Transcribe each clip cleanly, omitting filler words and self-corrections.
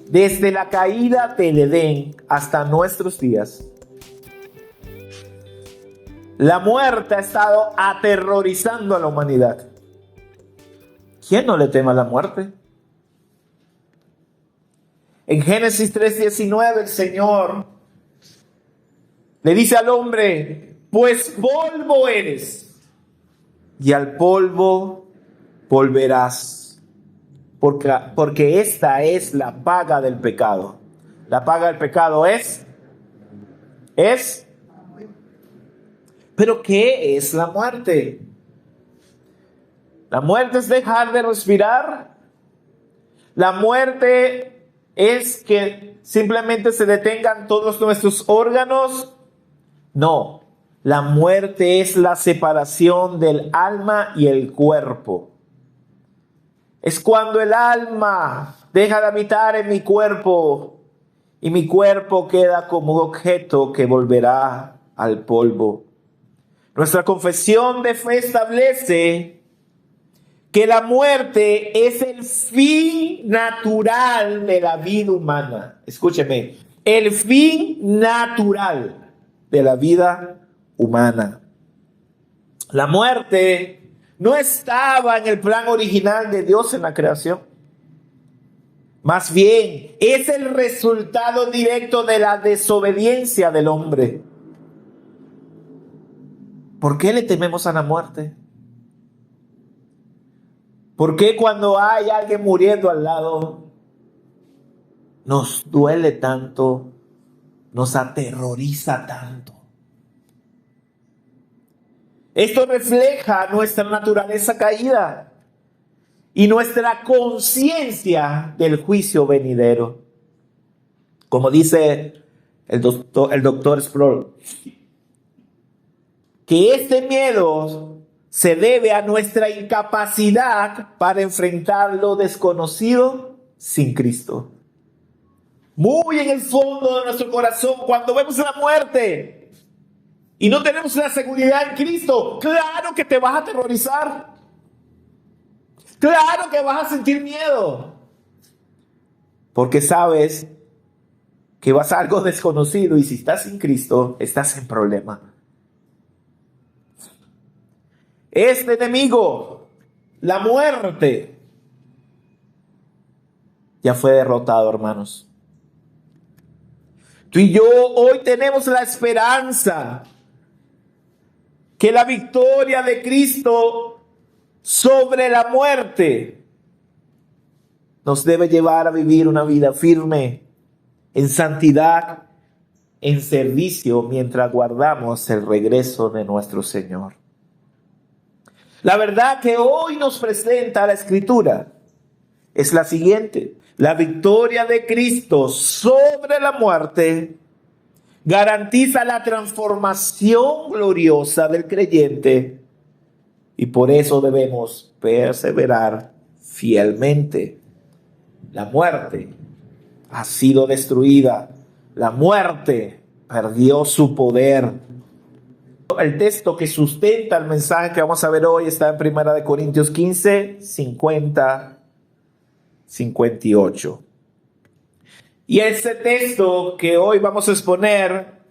desde la caída del Edén hasta nuestros días, la muerte ha estado aterrorizando a la humanidad. ¿Quién no le teme a la muerte? En Génesis 3:19 el Señor le dice al hombre: pues polvo eres, y al polvo volverás, porque esta es la paga del pecado. La paga del pecado es. ¿Pero qué es la muerte? La muerte es dejar de respirar. La muerte es que simplemente se detengan todos nuestros órganos. No, la muerte es la separación del alma y el cuerpo. Es cuando el alma deja de habitar en mi cuerpo y mi cuerpo queda como objeto que volverá al polvo. Nuestra confesión de fe establece que la muerte es el fin natural de la vida humana. Escúcheme, el fin natural de la vida humana. La muerte no estaba en el plan original de Dios en la creación. Más bien, es el resultado directo de la desobediencia del hombre. ¿Por qué le tememos a la muerte? ¿Por qué cuando hay alguien muriendo al lado nos duele tanto, nos aterroriza tanto? Esto refleja nuestra naturaleza caída y nuestra conciencia del juicio venidero. Como dice el doctor Sproul, que este miedo se debe a nuestra incapacidad para enfrentar lo desconocido sin Cristo. Muy en el fondo de nuestro corazón, cuando vemos la muerte y no tenemos la seguridad en Cristo, claro que te vas a aterrorizar. Claro que vas a sentir miedo. Porque sabes que vas a algo desconocido y si estás sin Cristo, estás en problema. Este enemigo, la muerte, ya fue derrotado, hermanos. Tú y yo hoy tenemos la esperanza que la victoria de Cristo sobre la muerte nos debe llevar a vivir una vida firme, en santidad, en servicio, mientras guardamos el regreso de nuestro Señor. La verdad que hoy nos presenta la Escritura es la siguiente: la victoria de Cristo sobre la muerte garantiza la transformación gloriosa del creyente y por eso debemos perseverar fielmente. La muerte ha sido destruida, la muerte perdió su poder. El texto que sustenta el mensaje que vamos a ver hoy está en 1 Corintios 15, 50, 58. Y ese texto que hoy vamos a exponer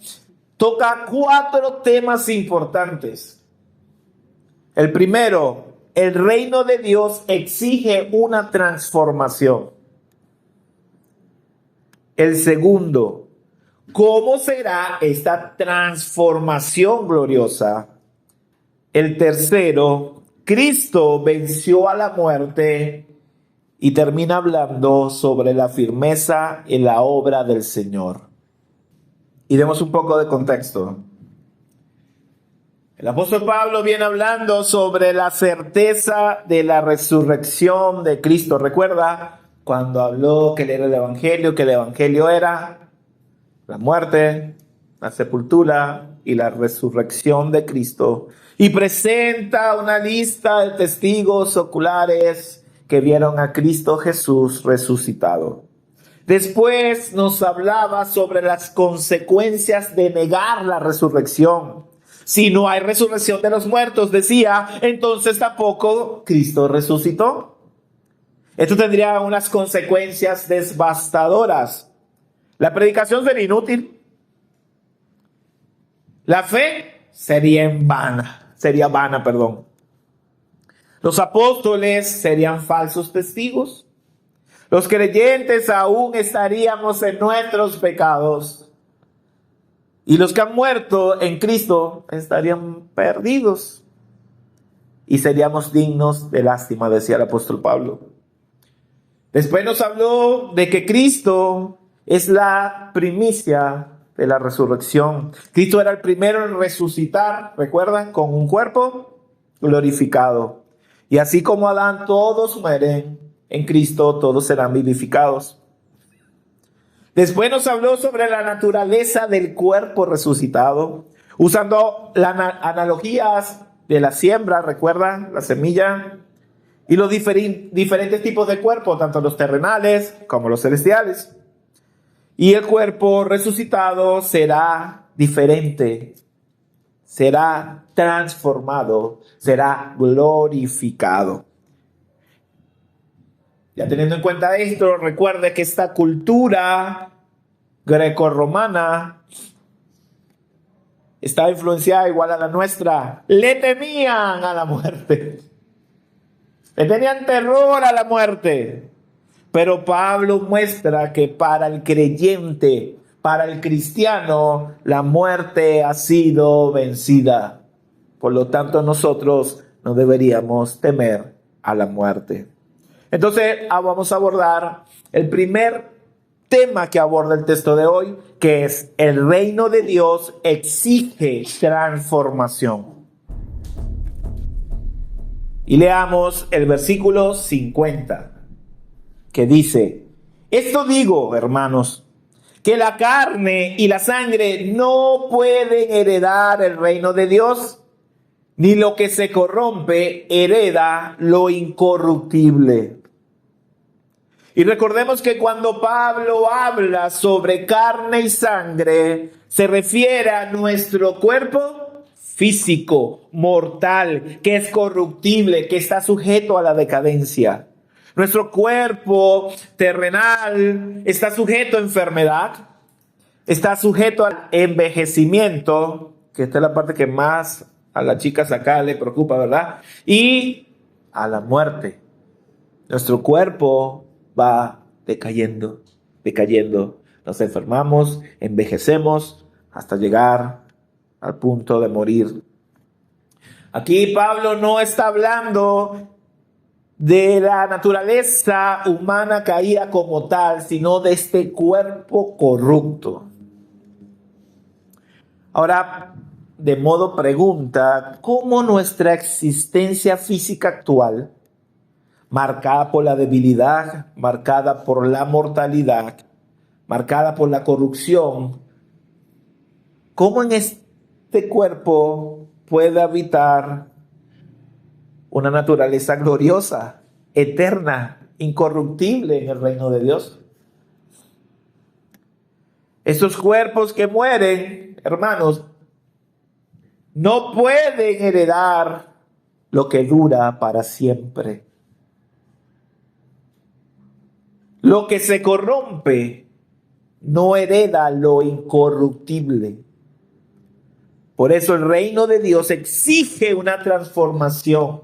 toca 4 temas importantes. El primero, el reino de Dios exige una transformación. El segundo, ¿cómo será esta transformación gloriosa? El tercero, Cristo venció a la muerte y termina hablando sobre la firmeza en la obra del Señor. Y demos un poco de contexto. El apóstol Pablo viene hablando sobre la certeza de la resurrección de Cristo. ¿Recuerda cuando habló que él era el Evangelio, que el Evangelio era la muerte, la sepultura y la resurrección de Cristo? Y presenta una lista de testigos oculares que vieron a Cristo Jesús resucitado. Después nos hablaba sobre las consecuencias de negar la resurrección. Si no hay resurrección de los muertos, decía, entonces tampoco Cristo resucitó. Esto tendría unas consecuencias devastadoras. La predicación sería inútil. La fe sería vana, perdón. Los apóstoles serían falsos testigos. Los creyentes aún estaríamos en nuestros pecados. Y los que han muerto en Cristo estarían perdidos. Y seríamos dignos de lástima, decía el apóstol Pablo. Después nos habló de que Cristo es la primicia de la resurrección. Cristo era el primero en resucitar, ¿recuerdan? Con un cuerpo glorificado. Y así como Adán, todos mueren, en Cristo todos serán vivificados. Después nos habló sobre la naturaleza del cuerpo resucitado, usando las analogías de la siembra, ¿recuerdan? La semilla y los diferentes tipos de cuerpos, tanto los terrenales como los celestiales. Y el cuerpo resucitado será diferente, será transformado, será glorificado. Ya teniendo en cuenta esto, recuerde que esta cultura grecorromana está influenciada igual a la nuestra. Le temían a la muerte. Le tenían terror a la muerte. Pero Pablo muestra que para el creyente, para el cristiano, la muerte ha sido vencida. Por lo tanto, nosotros no deberíamos temer a la muerte. Entonces, vamos a abordar el primer tema que aborda el texto de hoy, que es: el reino de Dios exige transformación. Y leamos el versículo 50, que dice: esto digo, hermanos, que la carne y la sangre no pueden heredar el reino de Dios, ni lo que se corrompe hereda lo incorruptible. Y recordemos que cuando Pablo habla sobre carne y sangre, se refiere a nuestro cuerpo físico, mortal, que es corruptible, que está sujeto a la decadencia. Nuestro cuerpo terrenal está sujeto a enfermedad, está sujeto al envejecimiento, que esta es la parte que más a las chicas acá le preocupa, ¿verdad? Y a la muerte. Nuestro cuerpo va decayendo. Nos enfermamos, envejecemos hasta llegar al punto de morir. Aquí Pablo no está hablando de la naturaleza humana caída como tal, sino de este cuerpo corrupto. Ahora, de modo pregunta, ¿cómo nuestra existencia física actual, marcada por la debilidad, marcada por la mortalidad, marcada por la corrupción, cómo en este cuerpo puede habitar una naturaleza gloriosa, eterna, incorruptible en el reino de Dios? Estos cuerpos que mueren, hermanos, no pueden heredar lo que dura para siempre. Lo que se corrompe no hereda lo incorruptible. Por eso el reino de Dios exige una transformación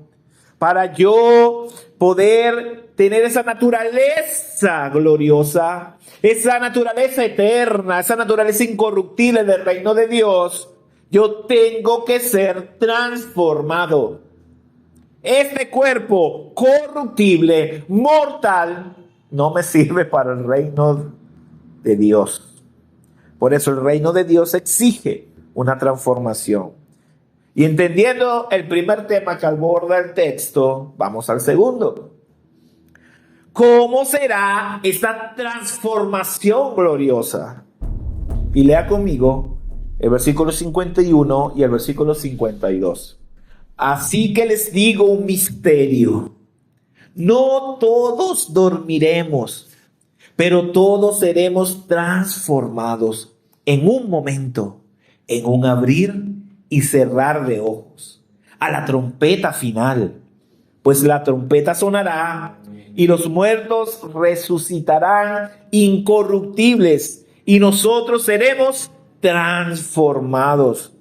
para yo poder tener esa naturaleza gloriosa, esa naturaleza eterna, esa naturaleza incorruptible del reino de Dios. Yo tengo que ser transformado. Este cuerpo corruptible, mortal, no me sirve para el reino de Dios. Por eso el reino de Dios exige una transformación. Y entendiendo el primer tema que aborda el texto, vamos al segundo. ¿Cómo será esta transformación gloriosa? Y lea conmigo el versículo 51 y el versículo 52. Así que les digo un misterio. No todos dormiremos, pero todos seremos transformados en un momento, en un abrir y cerrar de ojos, a la trompeta final. Pues la trompeta sonará y los muertos resucitarán incorruptibles y nosotros seremos transformados.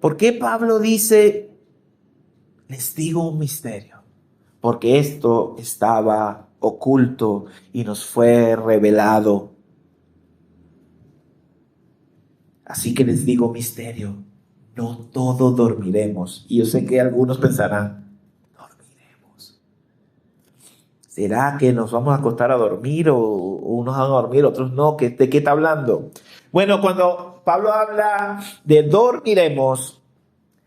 ¿Por qué Pablo dice, les digo un misterio? Porque esto estaba oculto y nos fue revelado. Así que les digo misterio, no todos dormiremos. Y yo sé que algunos pensarán, dormiremos. ¿Será que nos vamos a acostar a dormir o unos van a dormir, otros no? ¿De qué está hablando? Bueno, cuando Pablo habla de dormiremos,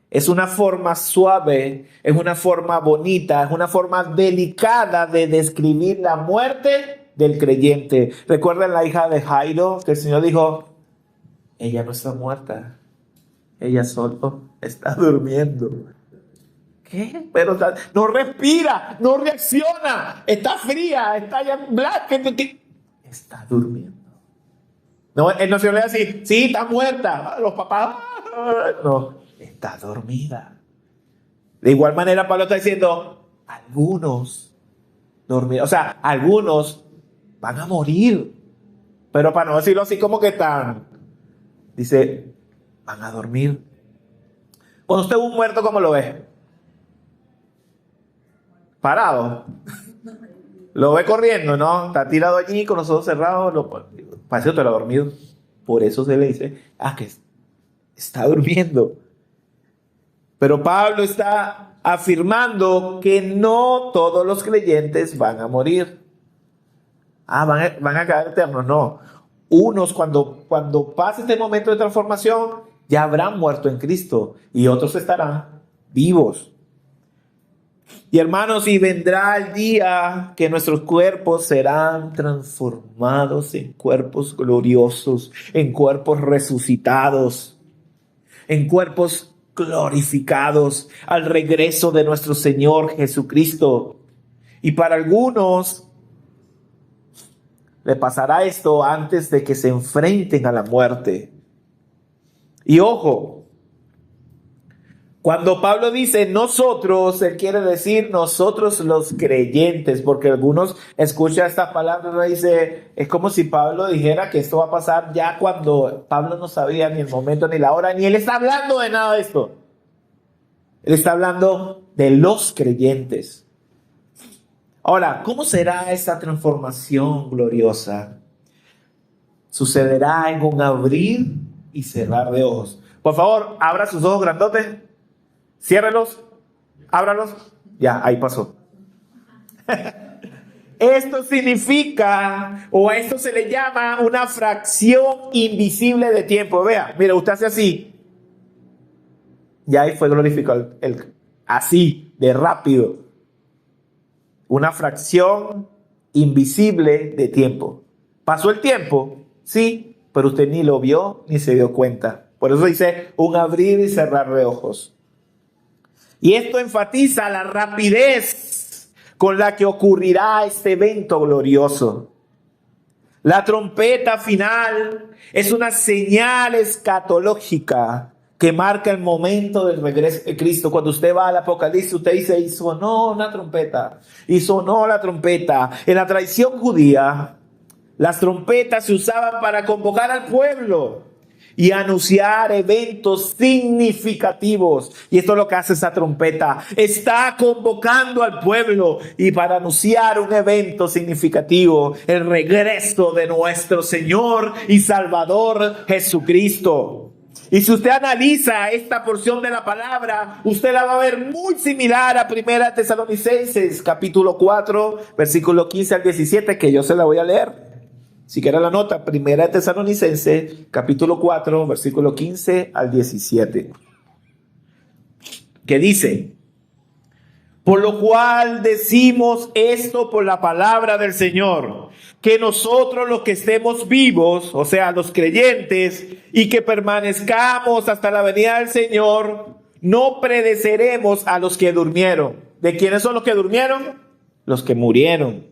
es una forma suave, es una forma bonita, es una forma delicada de describir la muerte del creyente. ¿Recuerdan la hija de Jairo? Que el Señor dijo, ella no está muerta, ella solo está durmiendo. ¿Qué? Pero no respira, no reacciona, está fría, está ya blanca, está durmiendo. No, él no se le así, sí, está muerta. Los papás, no, está dormida. De igual manera, Pablo está diciendo, algunos dormirán, o sea, algunos van a morir. Pero para no decirlo así como que están, dice, van a dormir. Cuando usted ve un muerto, ¿cómo lo ve? Parado. Lo ve corriendo, ¿no? Está tirado allí con los ojos cerrados. Parece que te lo ha dormido. Por eso se le dice, que está durmiendo. Pero Pablo está afirmando que no todos los creyentes van a morir. Van a quedar eternos. No. Unos cuando pase este momento de transformación ya habrán muerto en Cristo y otros estarán vivos. Y hermanos, y vendrá el día que nuestros cuerpos serán transformados en cuerpos gloriosos, en cuerpos resucitados, en cuerpos glorificados al regreso de nuestro Señor Jesucristo. Y para algunos le pasará esto antes de que se enfrenten a la muerte. Y ojo, cuando Pablo dice nosotros, él quiere decir nosotros los creyentes, porque algunos escuchan estas palabras y dice, es como si Pablo dijera que esto va a pasar ya cuando Pablo no sabía ni el momento ni la hora, ni él está hablando de nada de esto. Él está hablando de los creyentes. Ahora, ¿cómo será esa transformación gloriosa? Sucederá en un abrir y cerrar de ojos. Por favor, abra sus ojos grandotes. Ciérrelos, ábralos. Ya, ahí pasó. Esto significa, o a esto se le llama una fracción invisible de tiempo. Vea, mira, usted hace así. Ya ahí fue glorificado. Así, de rápido. Una fracción invisible de tiempo. ¿Pasó el tiempo? Sí, pero usted ni lo vio ni se dio cuenta. Por eso dice un abrir y cerrar de ojos. Y esto enfatiza la rapidez con la que ocurrirá este evento glorioso. La trompeta final es una señal escatológica que marca el momento del regreso de Cristo. Cuando usted va al Apocalipsis, usted dice, y sonó una trompeta, y sonó la trompeta. En la tradición judía, las trompetas se usaban para convocar al pueblo y anunciar eventos significativos. Y esto es lo que hace esa trompeta. Está convocando al pueblo y para anunciar un evento significativo, el regreso de nuestro Señor y Salvador Jesucristo. Y si usted analiza esta porción de la palabra, usted la va a ver muy similar a 1 Tesalonicenses, capítulo 4, versículo 15 al 17, que yo se la voy a leer. Si quiere la nota, 1 Tesalonicenses, capítulo 4, versículo 15 al 17. Que dice, por lo cual decimos esto por la palabra del Señor, que nosotros los que estemos vivos, o sea, los creyentes, y que permanezcamos hasta la venida del Señor, no pereceremos a los que durmieron. ¿De quiénes son los que durmieron? Los que murieron.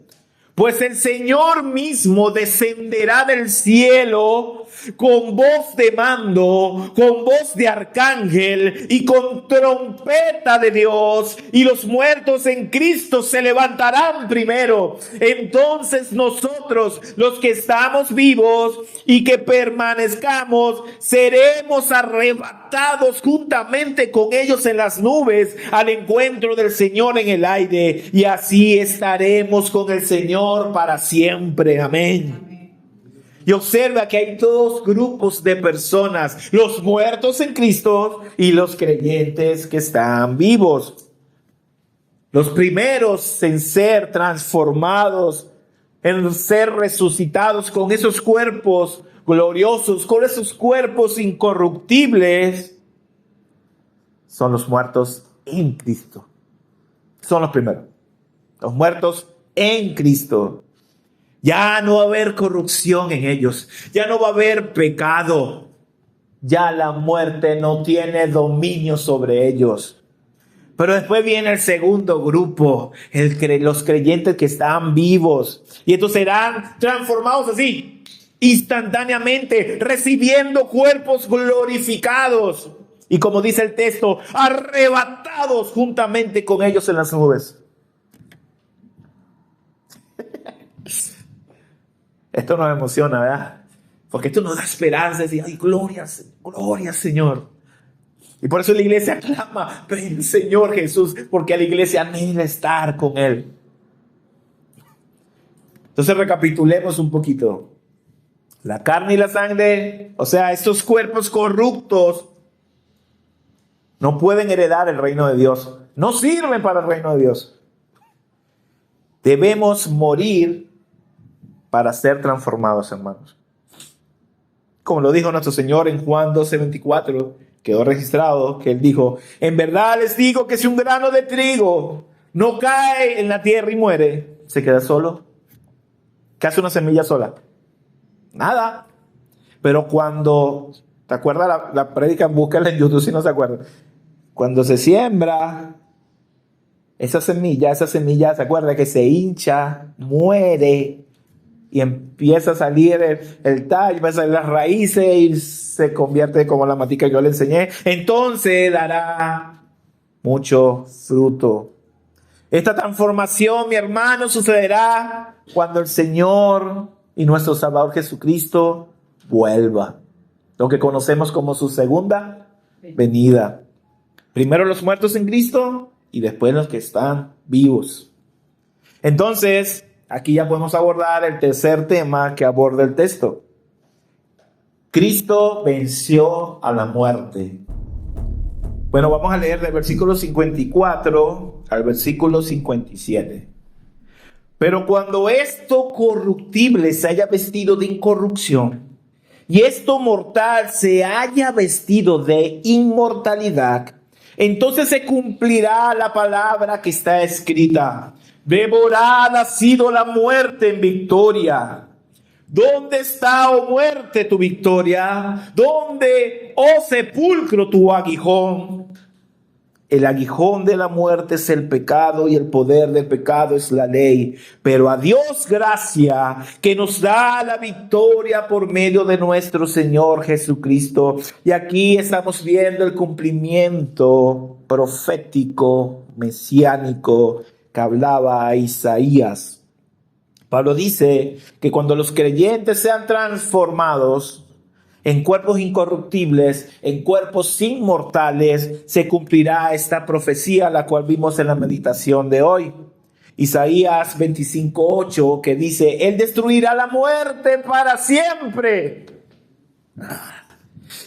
Pues el Señor mismo descenderá del cielo con voz de mando, con voz de arcángel y con trompeta de Dios, y los muertos en Cristo se levantarán primero. Entonces nosotros, los que estamos vivos y que permanezcamos, seremos arrebatados juntamente con ellos en las nubes al encuentro del Señor en el aire, y así estaremos con el Señor para siempre. Amén. Y observa que hay dos grupos de personas: los muertos en Cristo y los creyentes que están vivos. Los primeros en ser transformados, en ser resucitados con esos cuerpos gloriosos, con esos cuerpos incorruptibles, son los muertos en Cristo. Son los primeros. Los muertos en Cristo. Ya no va a haber corrupción en ellos. Ya no va a haber pecado. Ya la muerte no tiene dominio sobre ellos. Pero después viene el segundo grupo, los creyentes que están vivos. Y estos serán transformados así, instantáneamente, recibiendo cuerpos glorificados. Y como dice el texto, arrebatados juntamente con ellos en las nubes. Esto nos emociona, ¿verdad? Porque esto nos da esperanza, decir, ay, gloria, gloria, Señor. Y por eso la iglesia clama, ven, Señor Jesús, porque a la iglesia anhela estar con Él. Entonces recapitulemos un poquito. La carne y la sangre, o sea, estos cuerpos corruptos, no pueden heredar el reino de Dios. No sirven para el reino de Dios. Debemos morir para ser transformados, hermanos. Como lo dijo nuestro Señor en Juan 12:24, quedó registrado que Él dijo, en verdad les digo que si un grano de trigo no cae en la tierra y muere, se queda solo. ¿Qué hace una semilla sola? Nada. Pero cuando, ¿te acuerdas la prédica? Búscala en YouTube si no se acuerdan. Cuando se siembra esa semilla, ¿se acuerda que se hincha, muere? Y empieza a salir el tallo, empiezan a salir las raíces y se convierte como la matica que yo le enseñé. Entonces dará mucho fruto. Esta transformación, mi hermano, sucederá cuando el Señor y nuestro Salvador Jesucristo vuelva. Lo que conocemos como su segunda venida. Primero los muertos en Cristo y después los que están vivos. Entonces, aquí ya podemos abordar el tercer tema que aborda el texto. Cristo venció a la muerte. Bueno, vamos a leer del versículo 54 al versículo 57. Pero cuando esto corruptible se haya vestido de incorrupción y esto mortal se haya vestido de inmortalidad, entonces se cumplirá la palabra que está escrita. Devorada ha sido la muerte en victoria. ¿Dónde está, oh muerte, tu victoria? ¿Dónde, oh sepulcro, tu aguijón? El aguijón de la muerte es el pecado y el poder del pecado es la ley. Pero a Dios gracia que nos da la victoria por medio de nuestro Señor Jesucristo. Y aquí estamos viendo el cumplimiento profético, mesiánico, que hablaba a Isaías. Pablo dice que cuando los creyentes sean transformados en cuerpos incorruptibles, en cuerpos inmortales, se cumplirá esta profecía, la cual vimos en la meditación de hoy. Isaías 25:8, que dice, Él destruirá la muerte para siempre.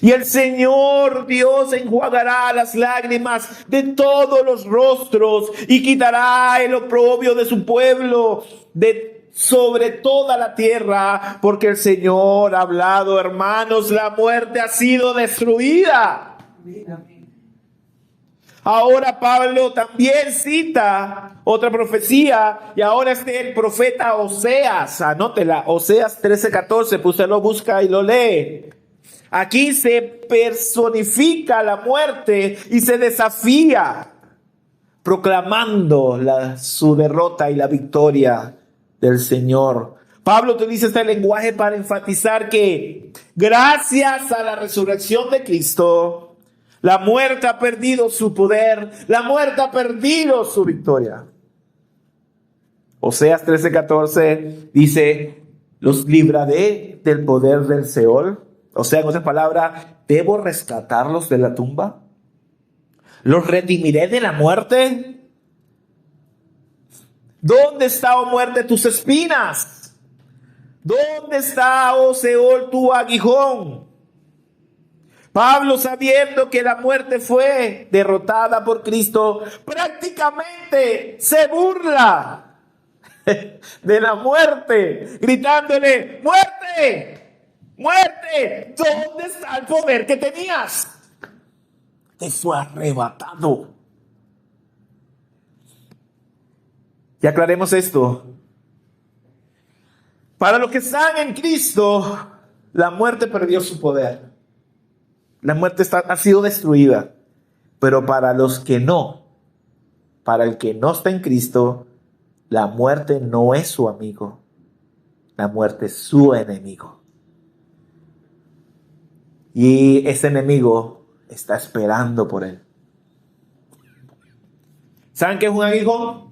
Y el Señor Dios enjuagará las lágrimas de todos los rostros y quitará el oprobio de su pueblo sobre toda la tierra, porque el Señor ha hablado, hermanos, la muerte ha sido destruida. Ahora Pablo también cita otra profecía, y ahora es del profeta Oseas. Anótela, Oseas 13:14, pues usted lo busca y lo lee. Aquí se personifica la muerte y se desafía, proclamando su derrota y la victoria. del Señor. Pablo utiliza este lenguaje para enfatizar que gracias a la resurrección de Cristo, la muerte ha perdido su poder, la muerte ha perdido su victoria. Oseas 13:14 dice, los libraré del poder del Seol. O sea, en otras palabras, ¿debo rescatarlos de la tumba? ¿Los redimiré de la muerte? ¿Dónde está, oh muerte, tus espinas? ¿Dónde está, oh Seol, tu aguijón? Pablo, sabiendo que la muerte fue derrotada por Cristo, prácticamente se burla de la muerte, gritándole, ¡muerte! ¡Muerte! ¿Dónde está el poder que tenías? Te fue arrebatado. Y aclaremos esto. Para los que están en Cristo, la muerte perdió su poder. La muerte ha sido destruida. Pero para los que no, para el que no está en Cristo, la muerte no es su amigo. La muerte es su enemigo. Y ese enemigo está esperando por él. ¿Saben qué es un aguijón?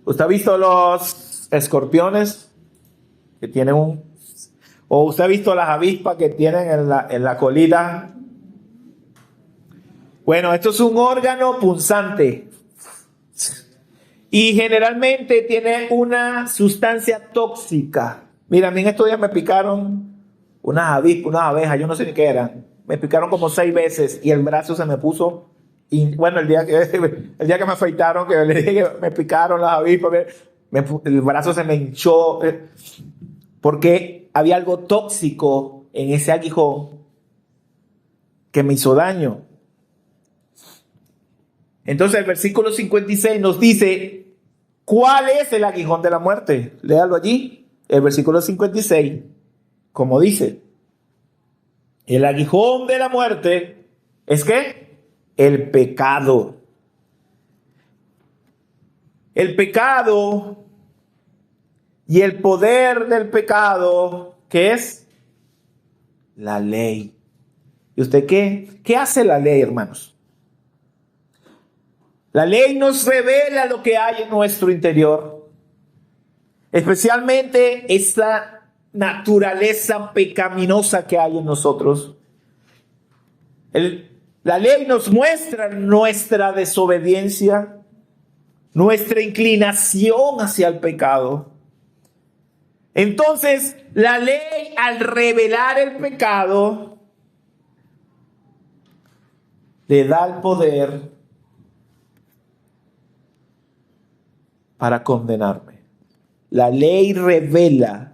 ¿Usted ha visto los escorpiones que tienen o usted ha visto las avispas que tienen en la colita? Bueno, esto es un órgano punzante. Y generalmente tiene una sustancia tóxica. Mira, a mí en estos días me picaron unas avispas, unas abejas, yo no sé ni qué eran. Me picaron como 6 veces y el brazo se me puso. Y bueno, el día que me afeitaron, que le dije que me picaron las avispas, el brazo se me hinchó. Porque había algo tóxico en ese aguijón que me hizo daño. Entonces el versículo 56 nos dice, ¿cuál es el aguijón de la muerte? Léalo allí, el versículo 56, como dice, el aguijón de la muerte es ¿qué? El pecado. El pecado y el poder del pecado, ¿qué es? La ley. ¿Y usted qué? ¿Qué hace la ley, hermanos? La ley nos revela lo que hay en nuestro interior, especialmente esta naturaleza pecaminosa que hay en nosotros. La ley nos muestra nuestra desobediencia, nuestra inclinación hacia el pecado. Entonces, la ley, al revelar el pecado, le da el poder para condenarme. La ley revela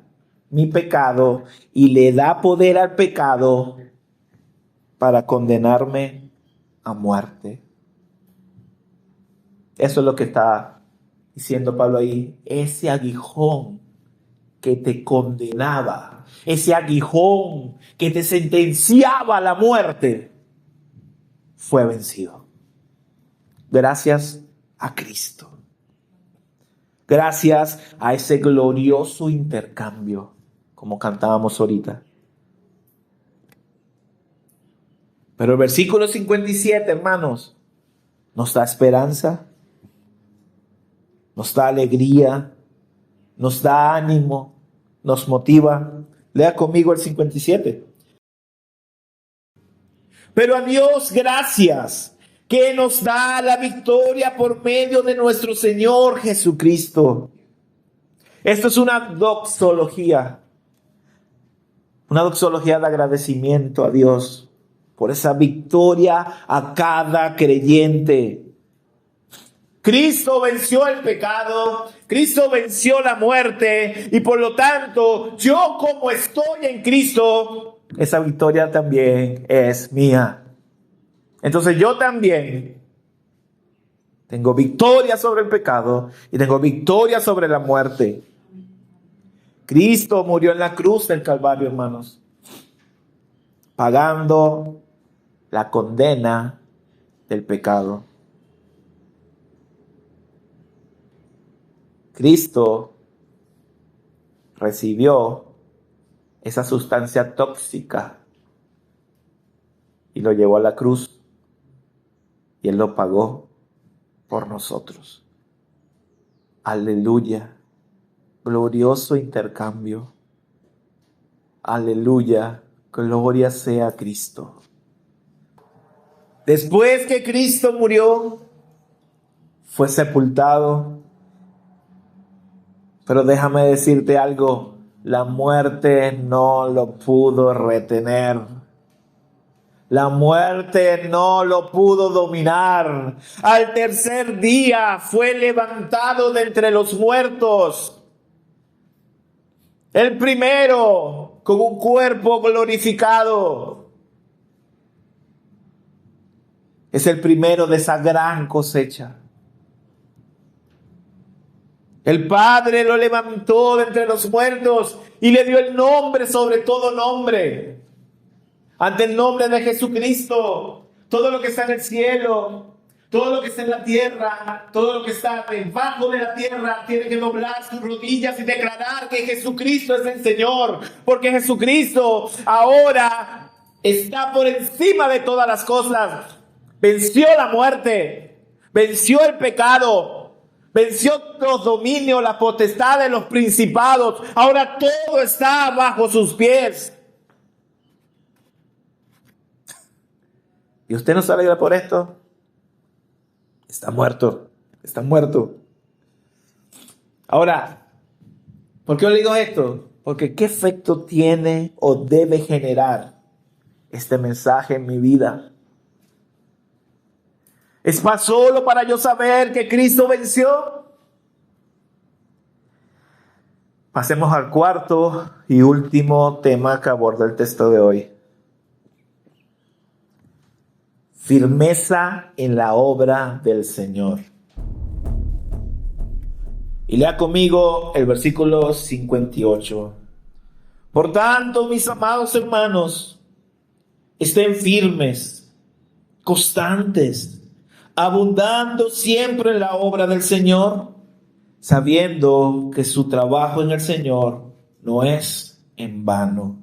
mi pecado y le da poder al pecado para condenarme a muerte. Eso es lo que está diciendo Pablo ahí. Ese aguijón que te condenaba, ese aguijón que te sentenciaba a la muerte, fue vencido. Gracias a Cristo. Gracias a ese glorioso intercambio, como cantábamos ahorita. Pero el versículo 57, hermanos, nos da esperanza, nos da alegría, nos da ánimo, nos motiva. Lea conmigo el 57. Pero a Dios gracias, que nos da la victoria por medio de nuestro Señor Jesucristo. Esto es una doxología de agradecimiento a Dios por esa victoria a cada creyente. Cristo venció el pecado, Cristo venció la muerte y por lo tanto yo, como estoy en Cristo, esa victoria también es mía. Entonces yo también tengo victoria sobre el pecado y tengo victoria sobre la muerte. Cristo murió en la cruz del Calvario, hermanos, pagando la condena del pecado. Cristo recibió esa sustancia tóxica y lo llevó a la cruz y Él lo pagó por nosotros. Aleluya. Glorioso intercambio. Aleluya. Gloria sea a Cristo. Después que Cristo murió, fue sepultado. Pero déjame decirte algo, la muerte no lo pudo retener. La muerte no lo pudo dominar. Al tercer día fue levantado de entre los muertos. El primero con un cuerpo glorificado. Es el primero de esa gran cosecha. El Padre lo levantó de entre los muertos y le dio el nombre sobre todo nombre. Ante el nombre de Jesucristo, todo lo que está en el cielo, todo lo que está en la tierra, todo lo que está debajo de la tierra, tiene que doblar sus rodillas y declarar que Jesucristo es el Señor. Porque Jesucristo ahora está por encima de todas las cosas. Venció la muerte, venció el pecado, venció los dominios, la potestad de los principados. Ahora todo está bajo sus pies. ¿Y usted no se alegra por esto? Está muerto, está muerto. Ahora, ¿por qué os digo esto? Porque ¿qué efecto tiene o debe generar este mensaje en mi vida? ¿Es más solo para yo saber que Cristo venció? Pasemos al cuarto y último tema que aborda el texto de hoy. Firmeza en la obra del Señor. Y lea conmigo el versículo 58. Por tanto, mis amados hermanos, estén firmes, constantes, abundando siempre en la obra del Señor, sabiendo que su trabajo en el Señor no es en vano.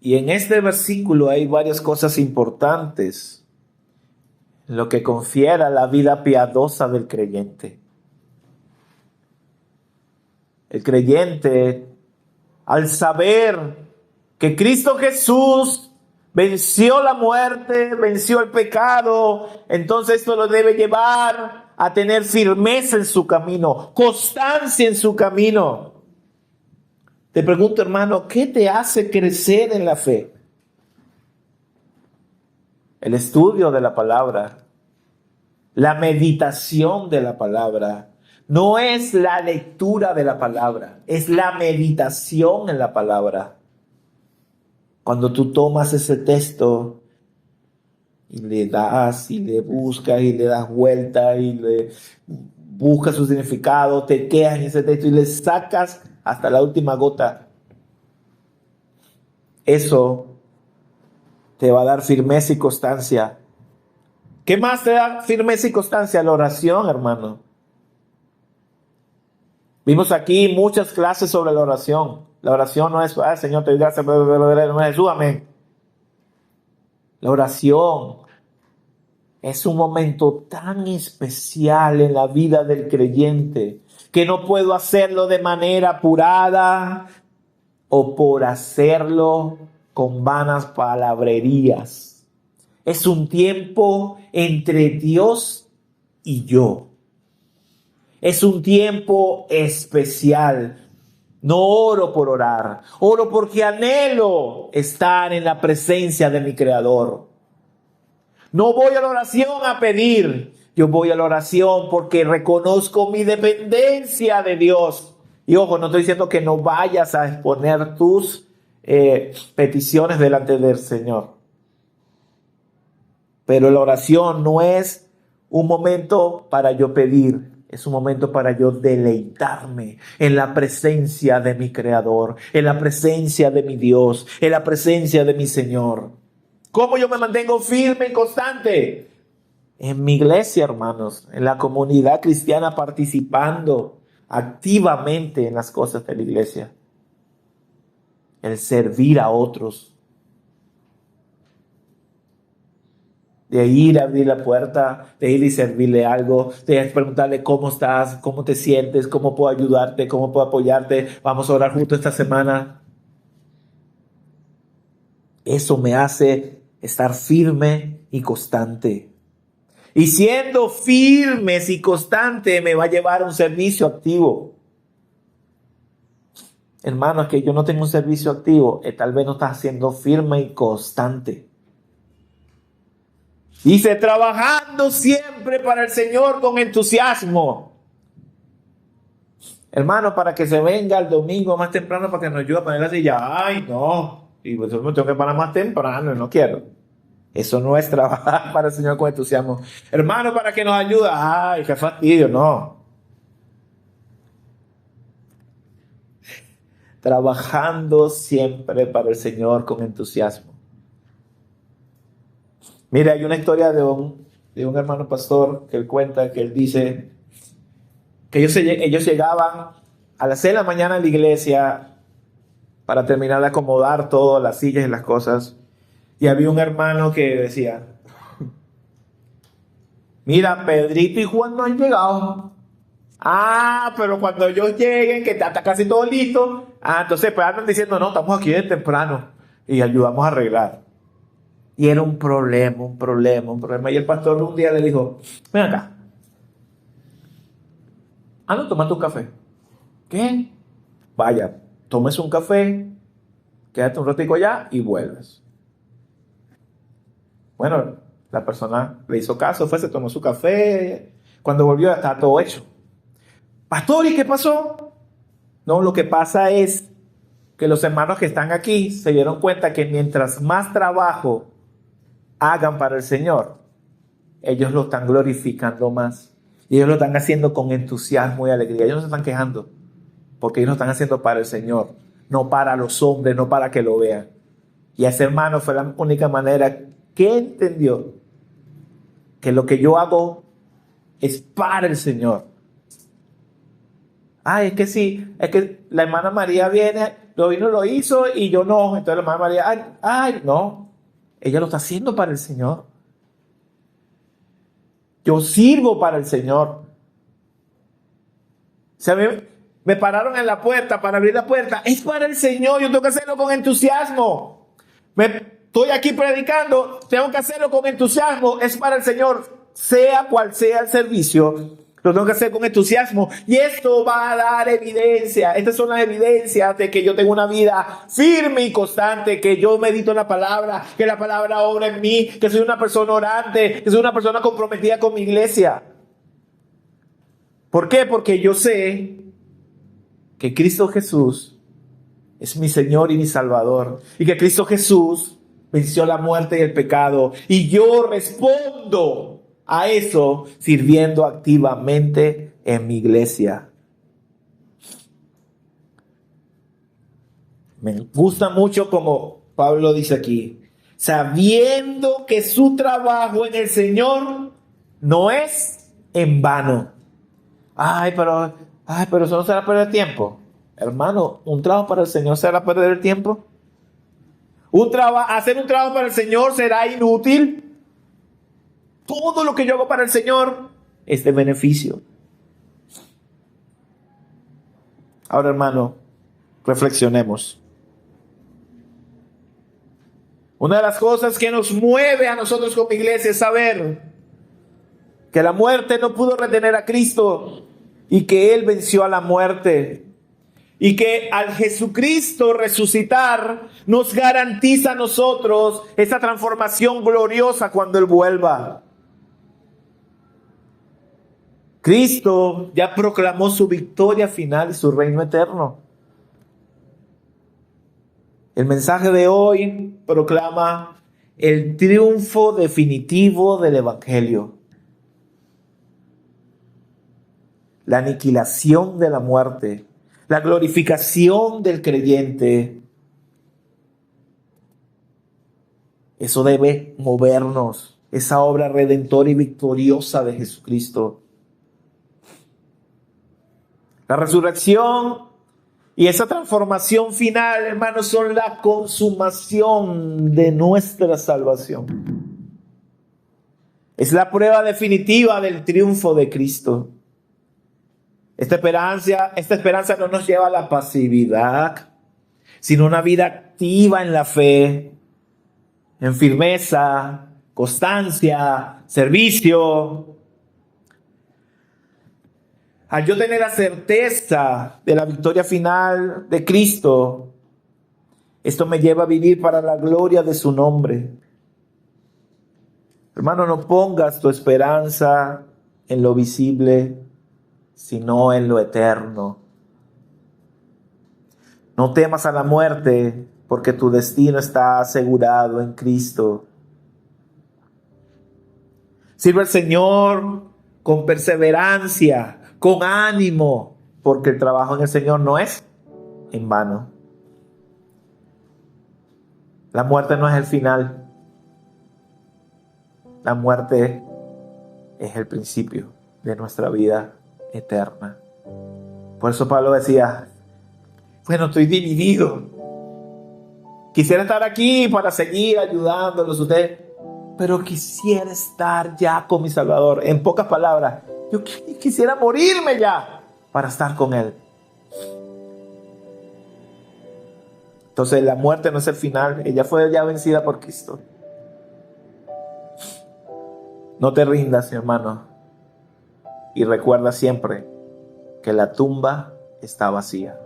Y en este versículo hay varias cosas importantes en lo que confiere a la vida piadosa del creyente. El creyente, al saber que Cristo Jesús venció la muerte, venció el pecado, entonces esto lo debe llevar a tener firmeza en su camino, constancia en su camino. Te pregunto, hermano, ¿qué te hace crecer en la fe? El estudio de la palabra, la meditación de la palabra. No es la lectura de la palabra, es la meditación en la palabra. Cuando tú tomas ese texto y le das y le buscas y le das vuelta y le buscas su significado, te quedas en ese texto y le sacas hasta la última gota. Eso te va a dar firmeza y constancia. ¿Qué más te da firmeza y constancia? La oración, hermano. Vimos aquí muchas clases sobre la oración. La oración no es, Señor, te doy gracias, no es Jesús, amén. La oración es un momento tan especial en la vida del creyente que no puedo hacerlo de manera apurada o por hacerlo con vanas palabrerías. Es un tiempo entre Dios y yo. Es un tiempo especial. No oro por orar, oro porque anhelo estar en la presencia de mi Creador. No voy a la oración a pedir, yo voy a la oración porque reconozco mi dependencia de Dios. Y ojo, no estoy diciendo que no vayas a exponer tus peticiones delante del Señor. Pero la oración no es un momento para yo pedir. Es un momento para yo deleitarme en la presencia de mi Creador, en la presencia de mi Dios, en la presencia de mi Señor. ¿Cómo yo me mantengo firme y constante? en mi iglesia, hermanos, en la comunidad cristiana, participando activamente en las cosas de la iglesia. El servir a otros. De ir a abrir la puerta, de ir y servirle algo, de preguntarle cómo estás, cómo te sientes, cómo puedo ayudarte, cómo puedo apoyarte, vamos a orar juntos esta semana. Eso me hace estar firme y constante. Y siendo firmes y constante me va a llevar a un servicio activo. Hermano, es que yo no tengo un servicio activo, tal vez no estás siendo firme y constante. Dice, trabajando siempre para el Señor con entusiasmo. Hermano, para que se venga el domingo más temprano para que nos ayude a poner la silla. Ay, no. Y pues yo me tengo que parar más temprano y no quiero. Eso no es trabajar para el Señor con entusiasmo. Hermano, para que nos ayude. Ay, qué fastidio, no. Trabajando siempre para el Señor con entusiasmo. Mira, hay una historia de un hermano pastor que él cuenta, que él dice que ellos llegaban a las 6 de la mañana a la iglesia para terminar de acomodar todo, las sillas y las cosas. Y había un hermano que decía, mira, Pedrito y Juan no han llegado. Ah, pero cuando ellos lleguen, que está casi todo listo, entonces pues andan diciendo, no, estamos aquí de temprano y ayudamos a arreglar. Y era un problema. Y el pastor un día le dijo, ven acá, anda, tómate un café. ¿Qué? Vaya, tomes un café, quédate un ratico allá y vuelves. Bueno, la persona le hizo caso, se tomó su café. Cuando volvió ya estaba todo hecho. Pastor, ¿y qué pasó? No, lo que pasa es que los hermanos que están aquí se dieron cuenta que mientras más trabajo hagan para el Señor, ellos lo están glorificando más. Y ellos lo están haciendo con entusiasmo y alegría. Ellos no se están quejando, porque ellos lo están haciendo para el Señor, no para los hombres, no para que lo vean. Y ese hermano fue la única manera que entendió que lo que yo hago es para el Señor. Ay, es que sí, es que la hermana María lo hizo y yo no. Entonces la hermana María, ay, no. Ella lo está haciendo para el Señor. Yo sirvo para el Señor. O sea, me pararon en la puerta para abrir la puerta. Es para el Señor. Yo tengo que hacerlo con entusiasmo. Estoy aquí predicando. Tengo que hacerlo con entusiasmo. Es para el Señor. Sea cual sea el servicio, lo tengo que hacer con entusiasmo. Y esto va a dar evidencia. Estas son las evidencias de que yo tengo una vida firme y constante, que yo medito en la palabra, que la palabra obra en mí, que soy una persona orante, que soy una persona comprometida con mi iglesia. ¿Por qué? Porque yo sé que Cristo Jesús es mi Señor y mi Salvador. Y que Cristo Jesús venció la muerte y el pecado. Y yo respondo a eso sirviendo activamente en mi iglesia. Me gusta mucho como Pablo dice aquí, sabiendo que su trabajo en el Señor no es en vano. Ay, pero eso no será perder tiempo. Hermano, un trabajo para el Señor será perder el tiempo. Hacer un trabajo para el Señor será inútil. Todo lo que yo hago para el Señor es de beneficio. Ahora, hermano, reflexionemos. Una de las cosas que nos mueve a nosotros como iglesia es saber que la muerte no pudo retener a Cristo y que Él venció a la muerte. Y que al Jesucristo resucitar nos garantiza a nosotros esa transformación gloriosa cuando Él vuelva. Cristo ya proclamó su victoria final y su reino eterno. El mensaje de hoy proclama el triunfo definitivo del Evangelio. La aniquilación de la muerte, la glorificación del creyente. Eso debe movernos. esa obra redentora y victoriosa de Jesucristo. La resurrección y esa transformación final, hermanos, son la consumación de nuestra salvación. Es la prueba definitiva del triunfo de Cristo. Esta esperanza no nos lleva a la pasividad, sino una vida activa en la fe, en firmeza, constancia, servicio. Al yo tener la certeza de la victoria final de Cristo, esto me lleva a vivir para la gloria de su nombre. Hermano, no pongas tu esperanza en lo visible, sino en lo eterno. No temas a la muerte, porque tu destino está asegurado en Cristo. Sirve al Señor con perseverancia, con ánimo, porque el trabajo en el Señor no es en vano. La muerte no es el final. La muerte es el principio de nuestra vida eterna. Por eso Pablo decía, bueno, estoy dividido. Quisiera estar aquí para seguir ayudándolos a ustedes, pero quisiera estar ya con mi Salvador. En pocas palabras, yo quisiera morirme ya para estar con Él. Entonces la muerte no es el final, ella fue ya vencida por Cristo. No te rindas, mi hermano, y recuerda siempre que la tumba está vacía.